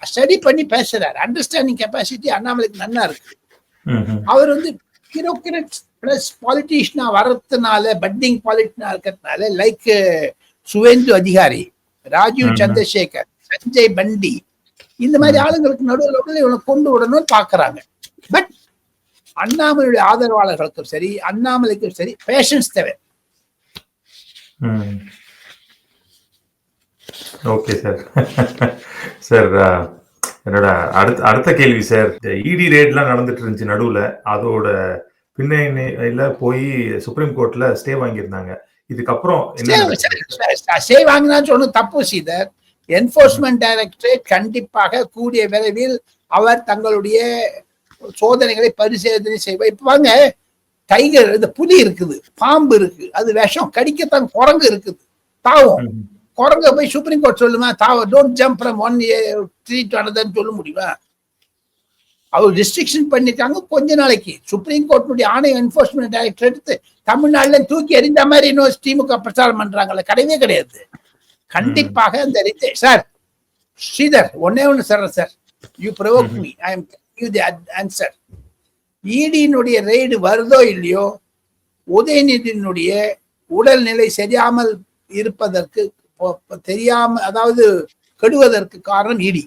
Study பண்ணி பேசுறாரு. Understanding capacity அண்ணாமலைக்கு நல்லா இருக்கு. அவர் வந்து பியூரோக்ராட் பிளஸ் பாலிட்டிஷியனா வர்றதுனால, பட்டிங் பாலிட்டிஷியனா இருக்கிறதுனால, லைக் சுவேந்து அதிகாரி, ராஜீவ் சந்திரசேகர், சஞ்சய் பண்டி, இந்த மாதிரி ஆளுங்களுக்கு நடுவில் இவனை கொண்டு விடணும்னு பாக்குறாங்க. பட் அண்ணாமலையுடைய ஆதரவாளர்களுக்கும் சரி, அண்ணாமலைக்கும் சரி, பேஷன்ஸ் தேவை. Okay sir. சார், என்னோட அடுத்த கேள்வி சார், இடி ரேட்லாம் நடந்துட்டு இருந்துச்சு நடுவுல, அதோட பின்னணியில போய் சுப்ரீம் கோர்ட்ல ஸ்டே வாங்கியிருந்தாங்க. இதுக்கப்புறம் ஸ்டே வாங்கினான்னு சொன்ன தப்பு சீதர். என்போர்ஸ்மெண்ட் டைரக்டரேட் கண்டிப்பாக கூடிய விரைவில் அவர் தங்களுடைய சோதனைகளை பரிசோதனை செய்வார். இப்ப வாங்க, டைகர், இந்த புலி இருக்குது, பாம்பு இருக்கு, அது விஷம், கடிக்கத்தான் குரங்கு இருக்குது, தாவும். குரங்க போய் சுப்ரீம் கோர்ட் சொல்லுமா don't jump from one tree to அனதர்னு சொல்ல முடியுமா? அவர் ரெஸ்ட்ரிக்ஷன் பண்ணிருக்காங்க கொஞ்ச நாளைக்கு. சுப்ரீம் கோர்ட்டுடைய ஆணை என்போர்ஸ்மெண்ட் டைரக்டர் எடுத்து தமிழ்நாடுல தூக்கி எறிந்த மாதிரி இன்னொரு திமுக பிரச்சாரம் பண்றாங்கல்ல, கிடையவே கிடையாது. கண்டிப்பாக அந்த சார் ஸ்ரீதர், ஒன்னே ஒன்னு sir, you provoke me, I am you the answer. ஈடியினுடைய ரெய்டு வருதோ இல்லையோ, உதயநிதியினுடைய உடல்நிலை சரியாமல் இருப்பதற்கு தெரியாம, அதாவது கெடுவதற்கு காரணம் இடி.